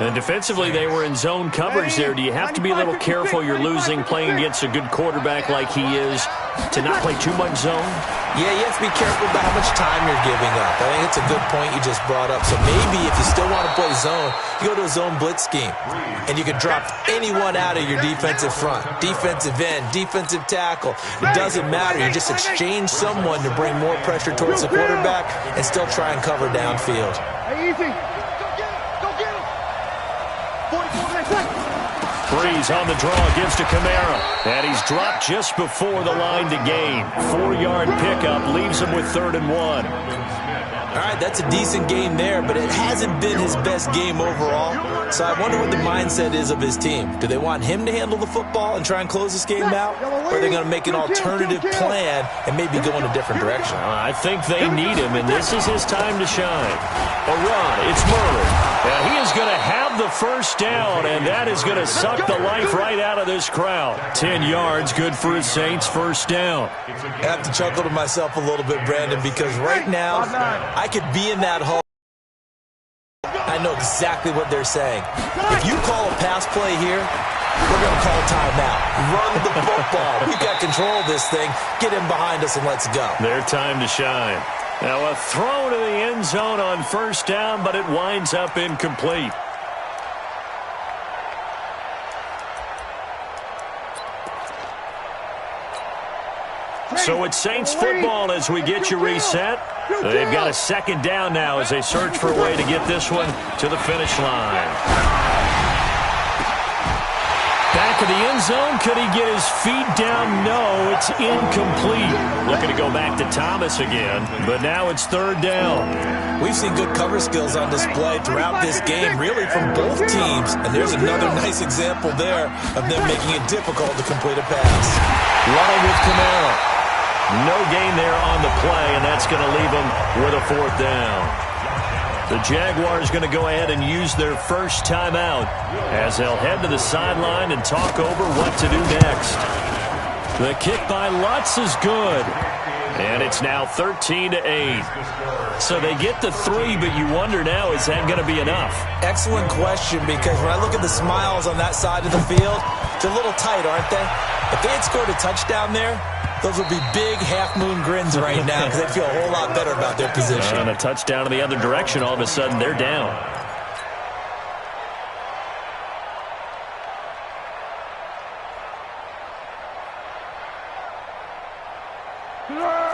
And defensively, they were in zone coverage there. Do you have to be a little careful you're losing playing against a good quarterback like he is to not play too much zone? Yeah, you have to be careful about how much time you're giving up. I think it's a good point you just brought up. So maybe if you still want to play zone, you go to a zone blitz scheme. And you can drop anyone out of your defensive front. Defensive end, defensive tackle. It doesn't matter. You just exchange someone to bring more pressure towards the quarterback and still try and cover downfield. Easy. Go get him. 44 seconds. Breeze on the draw, gives to Kamara. And he's dropped just before the line to gain. 4-yard pickup leaves him with 3rd and 1. All right, right, that's a decent game there, but it hasn't been his best game overall. So I wonder what the mindset is of his team. Do they want him to handle the football and try and close this game out? Or are they going to make an alternative plan and maybe go in a different direction? I think they need him, and this is his time to shine. A run, it's Murray. Now he is going to have the first down, and that is going to suck the life right out of this crowd. 10 yards, good for a Saints first down. I have to chuckle to myself a little bit, Brandon, because right now I could be in that hole. I know exactly what they're saying. If you call a pass play here, we're going to call timeout. Run the football. We've got control of this thing. Get him behind us and let's go. Their time to shine. Now a throw to the end zone on first down, but it winds up incomplete. So it's Saints football as we get you reset. They've got a second down now as they search for a way to get this one to the finish line. Back of the end zone. Could he get his feet down? No, it's incomplete. Looking to go back to Thomas again, but now it's third down. We've seen good cover skills on display throughout this game, really from both teams. And there's another nice example there of them making it difficult to complete a pass. Running with Kamara. No gain there on the play, and that's going to leave them with a fourth down. The Jaguars going to go ahead and use their first timeout as they'll head to the sideline and talk over what to do next. The kick by Lutz is good, and it's now 13-8. So they get the 3, but you wonder now, is that going to be enough? Excellent question, because when I look at the smiles on that side of the field, they're a little tight, aren't they? If they had scored a touchdown there, those would be big half-moon grins right now because they'd feel a whole lot better about their position. And a touchdown in the other direction, all of a sudden they're down.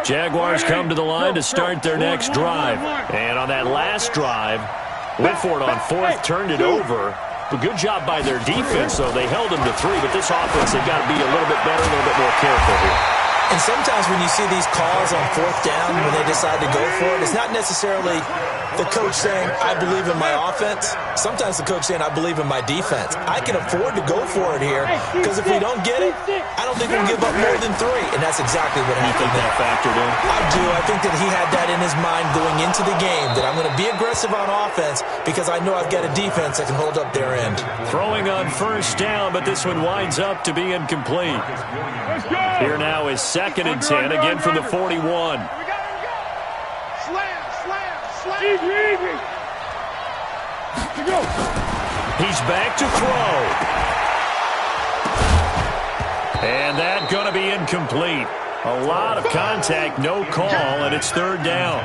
Jaguars come to the line to start their next drive. And on that last drive, Whitford on fourth turned it over. But good job by their defense, though. They held them to 3, but this offense, they've got to be a little bit better, a little bit more careful here. And sometimes when you see these calls on fourth down, when they decide to go for it, it's not necessarily the coach saying, I believe in my offense. Sometimes the coach saying, I believe in my defense. I can afford to go for it here because if we don't get it, I don't think we'll give up more than 3. And that's exactly what happened. You think that factored in? I do. I think that he had that in his mind going into the game, that I'm going to be aggressive on offense because I know I've got a defense that can hold up their end. Throwing on first down, but this one winds up to be incomplete. Here now is 2nd and 10, again from the 41. Slam. Easy. Go. He's back to throw. And that's going to be incomplete. A lot of contact, no call, and it's third down.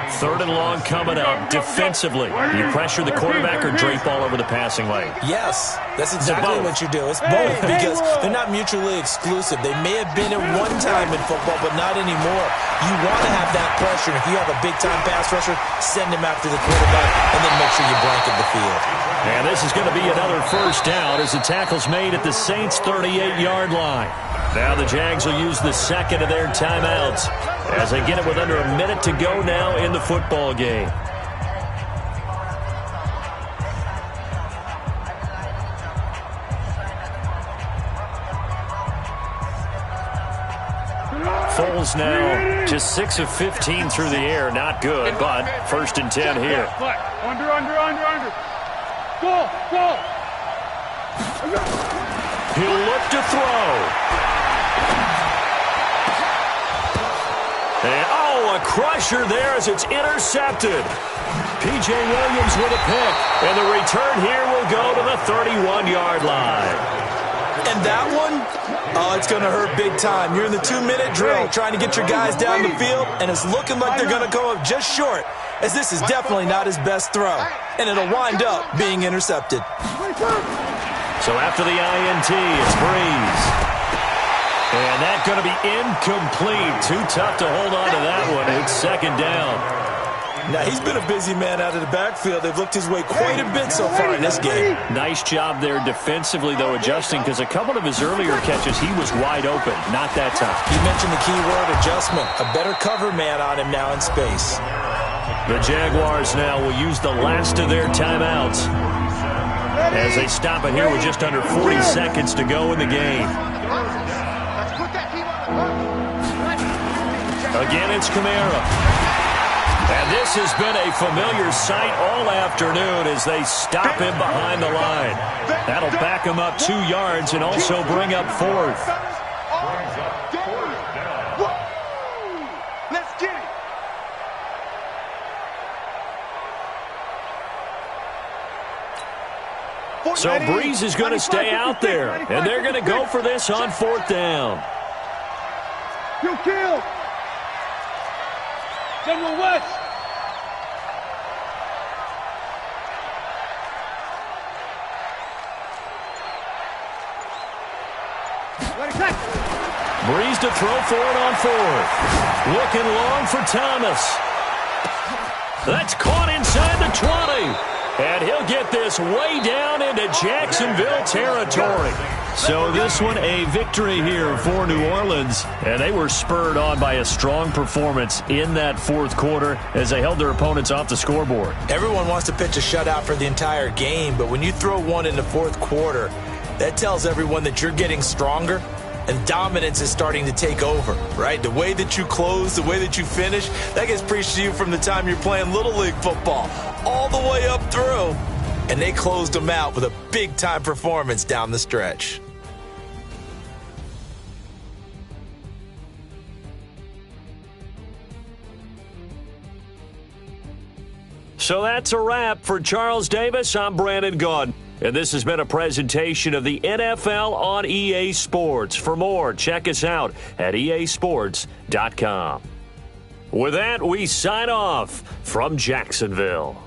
3rd and long coming up. Defensively, you pressure the quarterback or drape all over the passing lane? Yes, that's exactly what you do. It's both because they're not mutually exclusive. They may have been at one time in football, but not anymore. You want to have that pressure. If you have a big-time pass rusher, send him after the quarterback, and then make sure you blanket the field. And this is going to be another first down as the tackle's made at the Saints' 38-yard line. Now the Jags will use the second of their timeouts as they get it with under a minute to go now in the football game. Foles now just 6 of 15 through the air. Not good, but 1st and 10 here. Under. Go. He'll look to throw. And, a crusher there as it's intercepted. P.J. Williams with a pick. And the return here will go to the 31-yard line. And that one, it's going to hurt big time. You're in the 2-minute drill trying to get your guys down the field, and it's looking like they're going to come up just short, as this is definitely not his best throw. And it'll wind up being intercepted. So after the INT, it's Breeze. And that's going to be incomplete. Too tough to hold on to that one. It's 2nd down. Now, he's been a busy man out of the backfield. They've looked his way quite a bit so far in this game. Nice job there defensively, though, adjusting, because a couple of his earlier catches, he was wide open. Not that time. You mentioned the key word, adjustment. A better cover man on him now in space. The Jaguars now will use the last of their timeouts as they stop it here with just under 40 seconds to go in the game. Again, it's Kamara. And this has been a familiar sight all afternoon as they stop him behind the line. That'll back him up 2 yards and also bring up 4th. Let's get it. So Breeze is going to stay out there, and they're going to go for this on 4th down. You kill. General West. Breeze to throw for it on 4th. Looking long for Thomas. That's caught inside the 20. And he'll get this way down into Jacksonville territory. So this one a victory here for New Orleans. And they were spurred on by a strong performance in that 4th quarter as they held their opponents off the scoreboard. Everyone wants to pitch a shutout for the entire game, but when you throw one in the 4th quarter, that tells everyone that you're getting stronger and dominance is starting to take over, right? The way that you close, the way that you finish, that gets preached to you from the time you're playing Little League football all the way up through. And they closed them out with a big-time performance down the stretch. So that's a wrap for Charles Davis. I'm Brandon Gaudin. And this has been a presentation of the NFL on EA Sports. For more, check us out at easports.com. With that, we sign off from Jacksonville.